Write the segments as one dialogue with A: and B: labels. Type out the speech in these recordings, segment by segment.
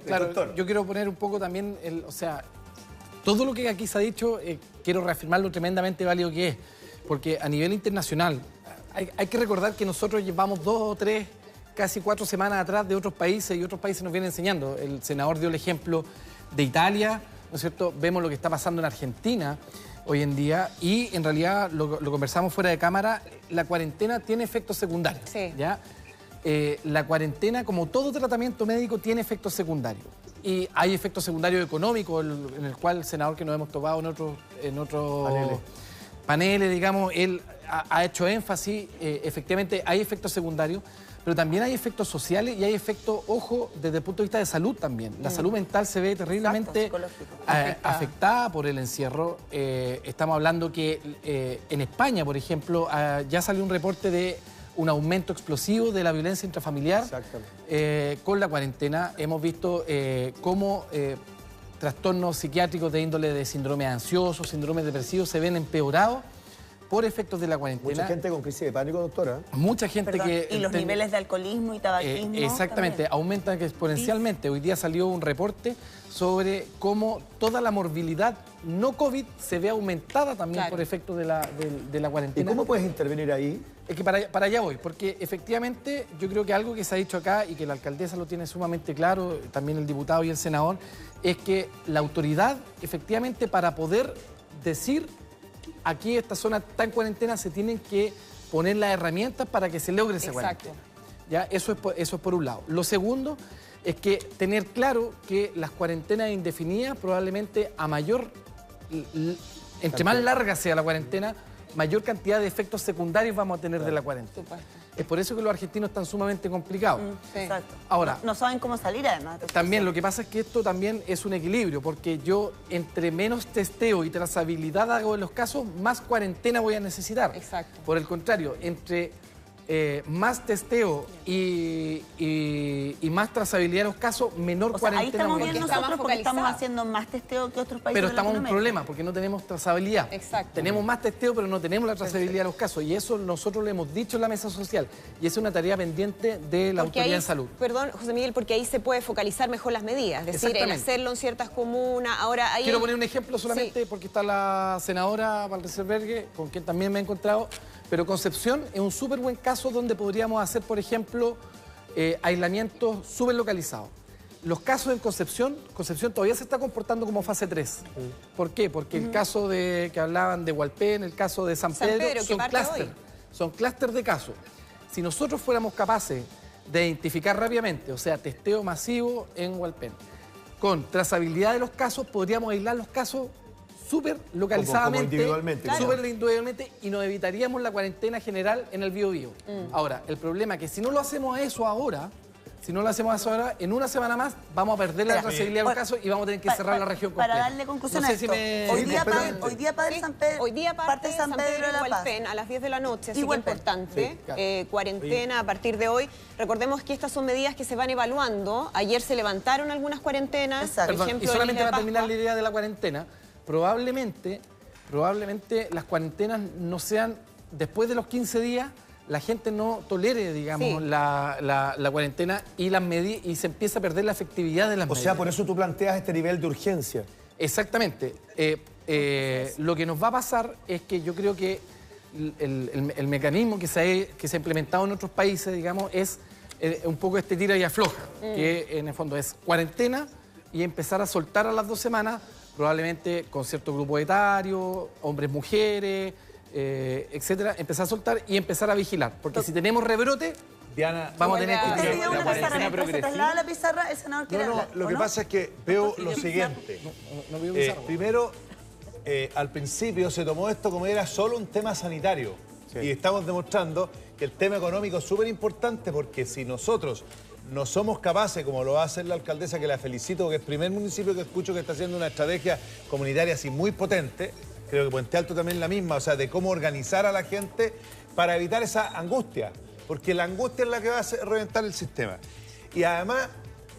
A: Claro, yo quiero poner un poco también, todo lo que aquí se ha dicho, quiero reafirmar lo tremendamente válido que es, porque a nivel internacional hay que recordar que nosotros llevamos 2 o 3, casi 4 semanas atrás de otros países y otros países nos vienen enseñando. El senador dio el ejemplo de Italia, ¿no es cierto? Vemos lo que está pasando en Argentina hoy en día y en realidad lo conversamos fuera de cámara, la cuarentena tiene efectos secundarios,
B: sí.
A: ¿ya? La cuarentena, como todo tratamiento médico, tiene efectos secundarios. Y hay efectos secundarios económicos, en el cual el senador que nos hemos topado en otros paneles, digamos, él ha hecho énfasis, efectivamente hay efectos secundarios, pero también hay efectos sociales y hay efectos, ojo, desde el punto de vista de salud también. La salud mental se ve terriblemente afectada por el encierro. Estamos hablando que en España, por ejemplo, ya salió un reporte de un aumento explosivo de la violencia intrafamiliar. Con la cuarentena hemos visto cómo trastornos psiquiátricos de índole de síndrome ansioso, síndrome depresivo se ven empeorados por efectos de la cuarentena.
C: Mucha gente con crisis de pánico, doctora.
A: Mucha gente que...
B: Y los niveles de alcoholismo y tabaquismo
A: exactamente,
B: también
A: aumentan exponencialmente. Hoy día salió un reporte sobre cómo toda la morbilidad no COVID se ve aumentada también por efectos de la cuarentena.
C: ¿Y cómo puedes intervenir ahí?
A: Es que para allá voy, porque efectivamente yo creo que algo que se ha dicho acá y que la alcaldesa lo tiene sumamente claro, también el diputado y el senador, es que la autoridad, efectivamente, para poder decir aquí esta zona está en cuarentena, se tienen que poner las herramientas para que se logre esa cuarentena. ¿Ya? Eso es por un lado. Lo segundo es que tener claro que las cuarentenas indefinidas probablemente entre más larga sea la cuarentena, mayor cantidad de efectos secundarios vamos a tener de la cuarentena. Es por eso que los argentinos están sumamente complicados.
B: Exacto.
A: Ahora,
B: no saben cómo salir además.
A: También lo que pasa es que esto también es un equilibrio, porque yo entre menos testeo y trazabilidad hago en los casos, más cuarentena voy a necesitar.
B: Exacto.
A: Por el contrario, entre más testeo y más trazabilidad de los casos, menor cuarentena.
B: Ahí estamos
A: voy a
B: bien
A: necesitar.
B: nosotros porque estamos haciendo más testeo que otros países.
A: Pero estamos en un problema porque no tenemos trazabilidad.
B: Exacto.
A: Tenemos más testeo, pero no tenemos la trazabilidad de los casos. Y eso nosotros lo hemos dicho en la mesa social. Y es una tarea pendiente de la autoridad en salud.
D: Perdón, José Miguel, porque ahí se puede focalizar mejor las medidas. Es decir, en hacerlo en ciertas comunas. Ahora,
A: quiero poner un ejemplo solamente porque está la senadora Valdeserbergue, con quien también me he encontrado. Pero Concepción es un súper buen caso donde podríamos hacer, por ejemplo, aislamientos súper localizados. Los casos en Concepción todavía se está comportando como fase 3. ¿Por qué? Porque el caso que hablaban de Hualpén, el caso de San Pedro son clúster. Son clúster de casos. Si nosotros fuéramos capaces de identificar rápidamente, o sea, testeo masivo en Hualpén, con trazabilidad de los casos, podríamos aislar los casos súper localizadamente, súper individualmente, y nos evitaríamos la cuarentena general en el Biobío. Ahora, el problema es que si no lo hacemos ahora, en una semana más vamos a perder la trazabilidad de los casos y vamos a tener que cerrar la región completa.
B: Para darle conclusión a esto, hoy día Padre San Pedro,
D: hoy día parte San Pedro de la Paz a las 10 de la noche, así que importante. Cuarentena a partir de hoy. Recordemos que estas son medidas que se van evaluando. Ayer se levantaron algunas cuarentenas. Por ejemplo,
A: y solamente para terminar la idea de la cuarentena, probablemente las cuarentenas no sean después de los 15 días, la gente no tolere, digamos, la cuarentena y se empieza a perder la efectividad de las medidas.
C: O sea, por eso tú planteas este nivel de urgencia.
A: Exactamente. Lo que nos va a pasar es que yo creo que el mecanismo que se ha implementado en otros países, digamos, es un poco este tira y afloja, que en el fondo es cuarentena y empezar a soltar a las 2 semanas, probablemente con cierto grupo etario, hombres, mujeres, etcétera, empezar a soltar y empezar a vigilar. Porque si tenemos rebrote,
E: Diana,
A: vamos a tener que...
B: Usted pidió una pizarra, mientras se traslada la pizarra, el senador quiere hablar.
E: Lo que pasa es que veo lo siguiente. Primero, al principio se tomó esto como era solo un tema sanitario. Y estamos demostrando que el tema económico es súper importante porque si nosotros no somos capaces, como lo va a hacer la alcaldesa, que la felicito, porque es el primer municipio que escucho que está haciendo una estrategia comunitaria así muy potente, creo que Puente Alto también la misma, o sea, de cómo organizar a la gente para evitar esa angustia, porque la angustia es la que va a reventar el sistema. Y además,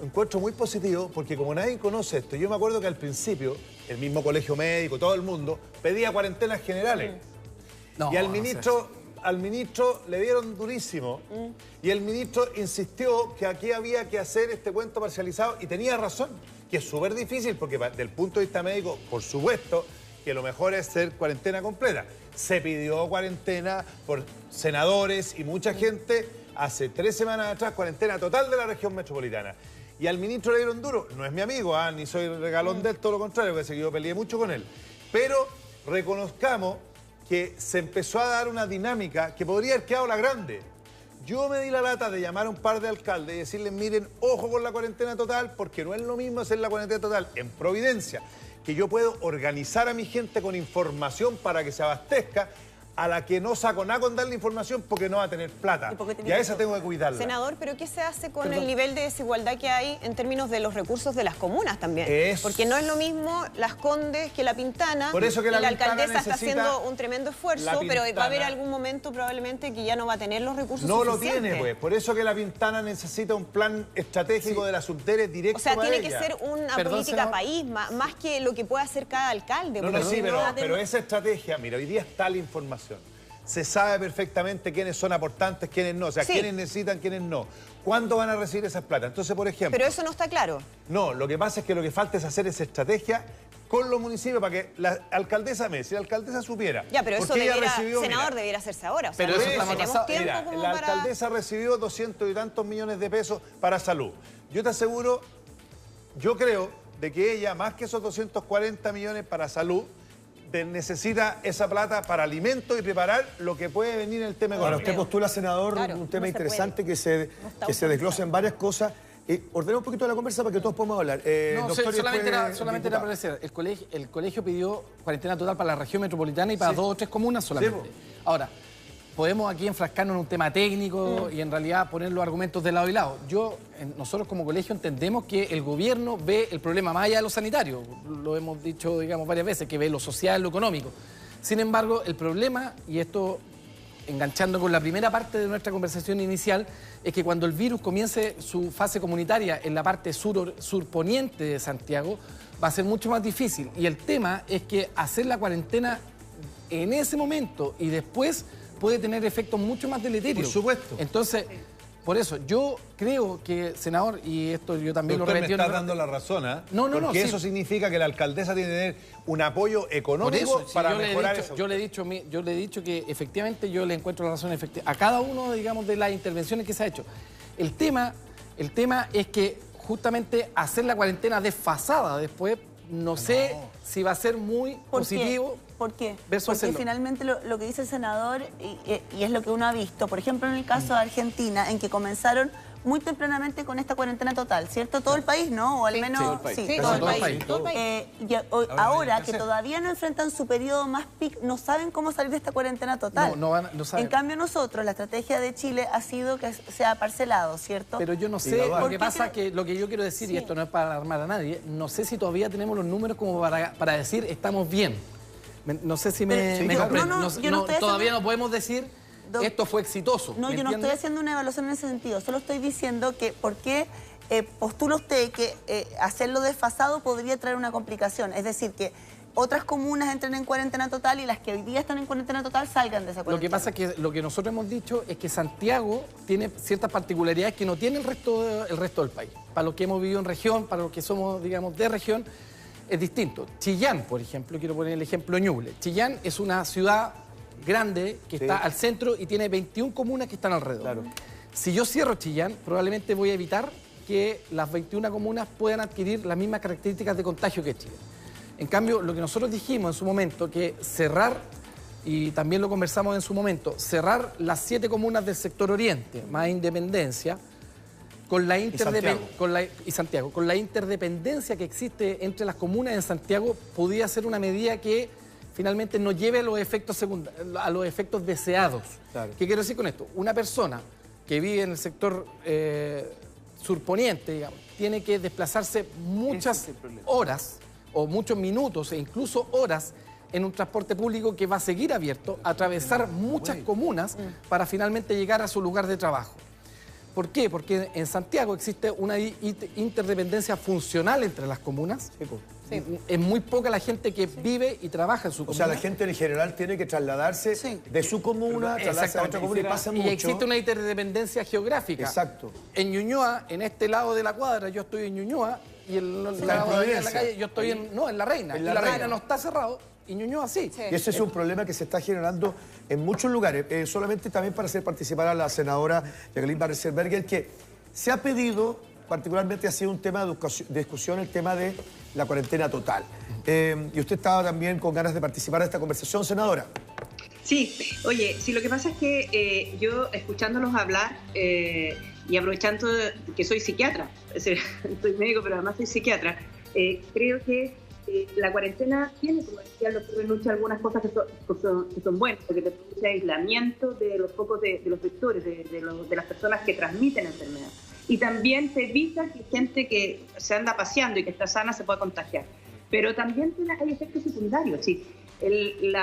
E: encuentro muy positivo, porque como nadie conoce esto, yo me acuerdo que al principio, el mismo colegio médico, todo el mundo, pedía cuarentenas generales. Y al ministro al ministro le dieron durísimo y el ministro insistió que aquí había que hacer este cuento parcializado y tenía razón, que es súper difícil porque desde el punto de vista médico, por supuesto, que lo mejor es hacer cuarentena completa. Se pidió cuarentena por senadores y mucha gente hace 3 semanas atrás, cuarentena total de la región metropolitana. Y al ministro le dieron duro. No es mi amigo, ni soy regalón de él, todo lo contrario, que yo peleé mucho con él. Pero reconozcamos que se empezó a dar una dinámica que podría haber quedado la grande. Yo me di la lata de llamar a un par de alcaldes y decirles, miren, ojo con la cuarentena total, porque no es lo mismo hacer la cuarentena total en Providencia, que yo puedo organizar a mi gente con información para que se abastezca, a la que no saco nada con darle información porque no va a tener plata. Y a esa tengo que cuidarla.
D: Senador, ¿pero qué se hace con el nivel de desigualdad que hay en términos de los recursos de las comunas también? Porque no es lo mismo Las Condes que La Pintana.
E: Por eso que la
D: alcaldesa está haciendo un tremendo esfuerzo, pero va a haber algún momento probablemente que ya no va a tener los recursos suficientes.
E: No lo tiene, pues. Por eso que La Pintana necesita un plan estratégico de la subdere directo.
D: O sea, tiene que ser una política país, más que lo que pueda hacer cada alcalde.
E: Pero esa estrategia, mira, hoy día está la información. Se sabe perfectamente quiénes son aportantes, quiénes no. O sea, quiénes necesitan, quiénes no. ¿Cuándo van a recibir esas plata? Entonces, por ejemplo...
D: Pero eso no está claro.
E: No, lo que pasa es que lo que falta es hacer esa estrategia con los municipios para que la alcaldesa si la alcaldesa supiera.
D: Ya, pero eso debiera hacerse ahora. O sea,
E: pero
D: tenemos tiempo como
E: la alcaldesa recibió 200 y tantos millones de pesos para salud. Yo te aseguro, yo creo de que ella, más que esos 240 millones para salud, necesita esa plata para alimentos y preparar lo que puede venir en el tema económico.
C: Ahora, usted postula, senador, un tema interesante que se desglosa en varias cosas. Ordenemos un poquito la conversa para que todos podamos hablar.
A: Doctor, solamente era para decir, el colegio pidió cuarentena total para la región metropolitana y para 2 o 3 comunas solamente. Ahora, podemos aquí enfrascarnos en un tema técnico y en realidad poner los argumentos de lado y lado. Nosotros como colegio entendemos que el gobierno ve el problema más allá de lo sanitario. Lo hemos dicho, digamos, varias veces, que ve lo social, lo económico. Sin embargo, el problema, y esto enganchando con la primera parte de nuestra conversación inicial, es que cuando el virus comience su fase comunitaria en la parte surponiente de Santiago, va a ser mucho más difícil. Y el tema es que hacer la cuarentena en ese momento y después puede tener efectos mucho más deleterios.
E: Por supuesto.
A: Entonces, por eso, yo creo que, senador, y esto yo también lo repetí...
E: me está dando la razón, ¿eh?
A: Porque
E: eso significa que la alcaldesa tiene que tener un apoyo económico para mejorar eso.
A: Yo le he dicho que efectivamente yo le encuentro la razón a cada uno, digamos, de las intervenciones que se ha hecho. El tema es que justamente hacer la cuarentena desfasada después, no sé si va a ser muy positivo.
B: ¿Por qué? Porque finalmente lo que dice el senador, y es lo que uno ha visto, por ejemplo en el caso de Argentina, en que comenzaron muy tempranamente con esta cuarentena total, ¿cierto? Todo el país, ¿no? O al menos...
A: Todo el país.
B: Ahora que todavía no enfrentan su periodo más peak, no saben cómo salir de esta cuarentena total.
A: No saben.
B: En cambio nosotros, la estrategia de Chile ha sido que sea parcelado, ¿cierto?
A: Pero yo no sé, lo que pasa que lo que yo quiero decir, y esto no es para alarmar a nadie, no sé si todavía tenemos los números como para decir estamos bien. No sé si me comprendo. Todavía no podemos decir esto fue exitoso.
B: No, yo no estoy haciendo una evaluación en ese sentido. Solo estoy diciendo que por qué postula usted que hacerlo desfasado podría traer una complicación. Es decir, que otras comunas entren en cuarentena total y las que hoy día están en cuarentena total salgan de esa cuarentena.
A: Lo que pasa es que lo que nosotros hemos dicho es que Santiago tiene ciertas particularidades que no tiene el resto del país. Para los que hemos vivido en región, para los que somos, digamos, de región, es distinto. Chillán, por ejemplo, quiero poner el ejemplo Ñuble. Chillán es una ciudad grande que está al centro y tiene 21 comunas que están alrededor.
C: Claro.
A: Si yo cierro Chillán, probablemente voy a evitar que las 21 comunas puedan adquirir las mismas características de contagio que Chile. En cambio, lo que nosotros dijimos en su momento, que cerrar, y también lo conversamos en su momento, cerrar las 7 comunas del sector oriente, más Independencia, con la Santiago, con la interdependencia que existe entre las comunas en Santiago, podía ser una medida que finalmente no lleve a los efectos deseados. Claro. ¿Qué quiero decir con esto? Una persona que vive en el sector surponiente, digamos, tiene que desplazarse muchas horas o muchos minutos e incluso horas en un transporte público que va a seguir abierto, atravesar muchas comunas para finalmente llegar a su lugar de trabajo. ¿Por qué? Porque en Santiago existe una interdependencia funcional entre las comunas. Sí, pues. Sí. Es muy poca la gente que vive y trabaja en su comuna.
C: O sea, la gente en general tiene que trasladarse de su comuna, trasladarse a otra comuna y pasa mucho.
A: Y existe una interdependencia geográfica.
C: Exacto.
A: En Ñuñoa, en este lado de la cuadra, yo estoy en Ñuñoa y en lado de la calle yo estoy en La Reina. Y La Reina no está cerrado y Ñuñoa sí.
C: Y ese es un problema que se está generando en muchos lugares. Solamente también para hacer participar a la senadora Jacqueline Van Rieselbergher, que se ha pedido, particularmente ha sido un tema de discusión, el tema de la cuarentena total. Y usted estaba también con ganas de participar de esta conversación, senadora.
F: Sí, oye, sí, lo que pasa es que yo, escuchándolos hablar y aprovechando que soy psiquiatra, es decir, soy médico, pero además soy psiquiatra, creo que la cuarentena tiene, como decía el doctor Benucci, algunas cosas que son buenas, porque te produce aislamiento de los focos de los vectores, de las personas que transmiten la enfermedad. Y también te evita que gente que se anda paseando y que está sana se pueda contagiar. Pero también hay efectos secundarios. ¿Sí? El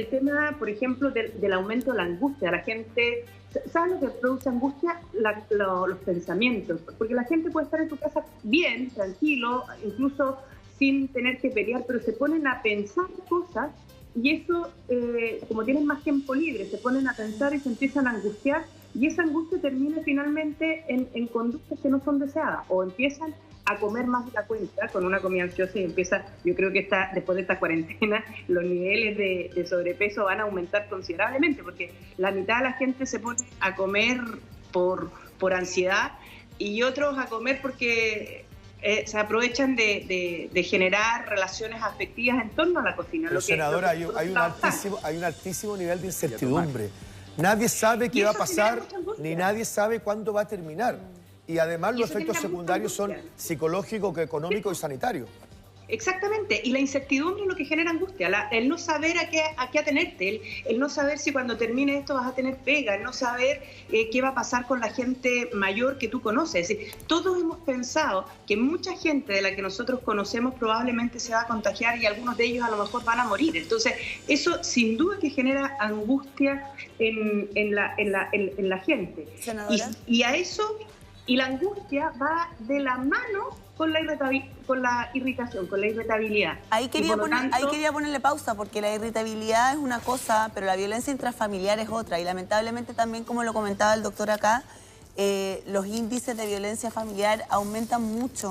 F: tema, por ejemplo, del aumento de la angustia. La gente, ¿sabe lo que produce angustia? Los pensamientos. Porque la gente puede estar en su casa bien, tranquilo, incluso sin tener que pelear, pero se ponen a pensar cosas y eso, como tienen más tiempo libre, se ponen a pensar y se empiezan a angustiar. Y esa angustia termina finalmente en conductas que no son deseadas o empiezan a comer más de la cuenta con una comida ansiosa y empieza, yo creo que después de esta cuarentena los niveles de sobrepeso van a aumentar considerablemente porque la mitad de la gente se pone a comer por ansiedad y otros a comer porque se aprovechan de generar relaciones afectivas en torno a la cocina.
C: Pero senadora, hay un altísimo nivel de incertidumbre. Nadie sabe qué va a pasar, ni nadie sabe cuándo va a terminar. Y además los efectos secundarios son psicológicos, económicos y sanitarios.
F: Exactamente, y la incertidumbre es lo que genera angustia, el no saber a qué atenerte, el no saber si cuando termine esto vas a tener pega, el no saber qué va a pasar con la gente mayor que tú conoces. Es decir, todos hemos pensado que mucha gente de la que nosotros conocemos probablemente se va a contagiar y algunos de ellos a lo mejor van a morir. Entonces, eso sin duda que genera angustia en la gente. Y a eso, y la angustia va de la mano con la irritación, con la irritabilidad.
B: Ahí quería ponerle pausa, porque la irritabilidad es una cosa, pero la violencia intrafamiliar es otra. Y lamentablemente también, como lo comentaba el doctor acá, los índices de violencia familiar aumentan mucho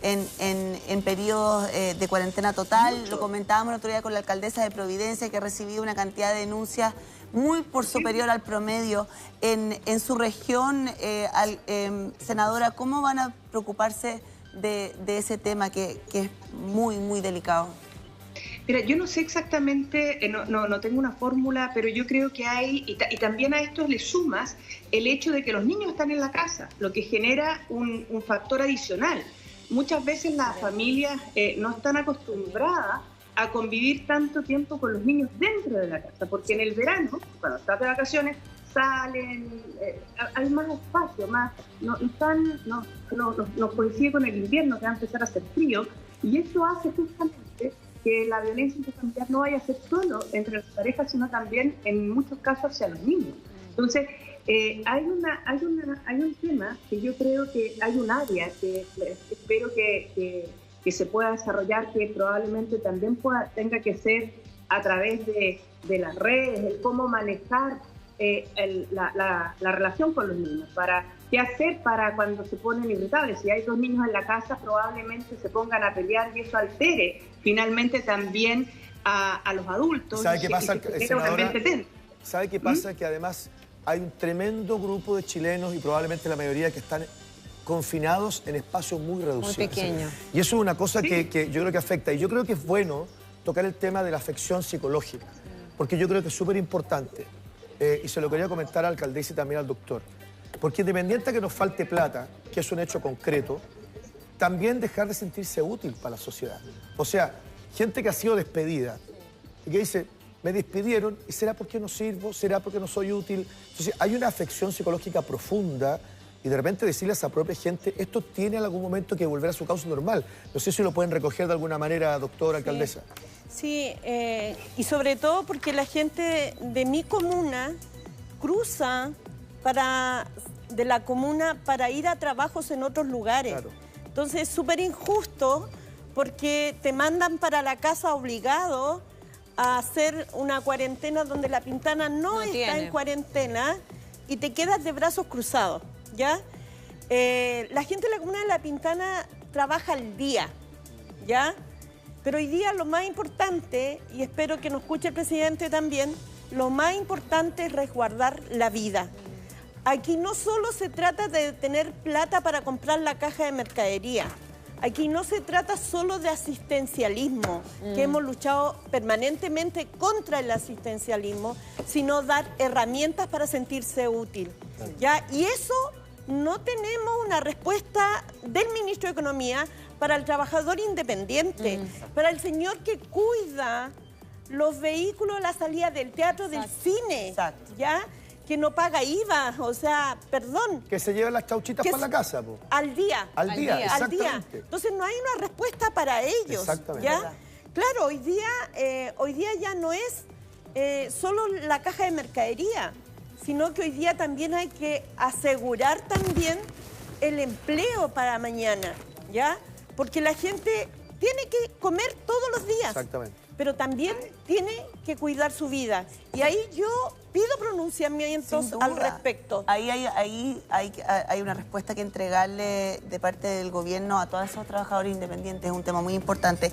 B: en periodos de cuarentena total. Lo comentábamos el otro día con la alcaldesa de Providencia, que ha recibido una cantidad de denuncias muy por superior al promedio. En su región, senadora, ¿cómo van a preocuparse de ese tema que es muy, muy delicado?
F: Mira, yo no sé exactamente, no tengo una fórmula, pero yo creo que hay, y también a esto le sumas el hecho de que los niños están en la casa, lo que genera un factor adicional. Muchas veces las familias no están acostumbradas a convivir tanto tiempo con los niños dentro de la casa, porque en el verano, cuando estás de vacaciones, salen, hay más espacio, no coincide con el invierno, que va a empezar a hacer frío, y eso hace justamente que la violencia intrafamiliar no vaya a ser solo entre las parejas, sino también en muchos casos hacia los niños. Entonces, hay un tema que yo creo que hay un área que espero que se pueda desarrollar, que probablemente también tenga que ser a través de las redes, el cómo manejar la relación con los niños, qué hacer para cuando se ponen irritables. Si hay dos niños en la casa, probablemente se pongan a pelear y eso altere finalmente también a los adultos.
C: ¿Sabe qué pasa, senadora? ¿Sabe qué pasa? Que además hay un tremendo grupo de chilenos y probablemente la mayoría que están confinados en espacios muy reducidos.
D: Muy pequeños.
C: Y eso es una cosa que yo creo que afecta. Y yo creo que es bueno tocar el tema de la afección psicológica, porque yo creo que es súper importante. Y se lo quería comentar al alcaldesa y también al doctor. Porque independiente de que nos falte plata, que es un hecho concreto, también dejar de sentirse útil para la sociedad. O sea, gente que ha sido despedida y que dice, me despidieron y será porque no sirvo, será porque no soy útil. Entonces hay una afección psicológica profunda y de repente decirle a esa propia gente, esto tiene en algún momento que volver a su causa normal. No sé si lo pueden recoger de alguna manera, doctora, alcaldesa.
G: Sí, y sobre todo porque la gente de mi comuna cruza de la comuna para ir a trabajos en otros lugares. Claro. Entonces es súper injusto porque te mandan para la casa obligado a hacer una cuarentena donde La Pintana no está en cuarentena y te quedas de brazos cruzados, ¿ya? La gente de la comuna de La Pintana trabaja al día, ¿ya? Pero hoy día lo más importante, y espero que nos escuche el presidente también, lo más importante es resguardar la vida. Aquí no solo se trata de tener plata para comprar la caja de mercadería. Aquí no se trata solo de asistencialismo, que hemos luchado permanentemente contra el asistencialismo, sino dar herramientas para sentirse útil, ¿ya? Y eso no tenemos una respuesta del ministro de Economía para el trabajador independiente, para el señor que cuida los vehículos de la salida del teatro, del cine, ¿ya? Que no paga IVA, o sea, perdón.
C: Que se llevan las chauchitas para la casa, po.
G: Al día.
C: Al día, exactamente.
G: Al día. Entonces no hay una respuesta para ellos.
C: Exactamente.
G: ¿Ya? Claro, hoy día ya no es solo la caja de mercadería, sino que hoy día también hay que asegurar también el empleo para mañana, ¿ya? Porque la gente tiene que comer todos los días. Exactamente. Pero también tiene que cuidar su vida. Y ahí yo pido pronunciamientos al respecto.
B: Ahí hay una respuesta que entregarle de parte del gobierno a todos esos trabajadores independientes. Es un tema muy importante.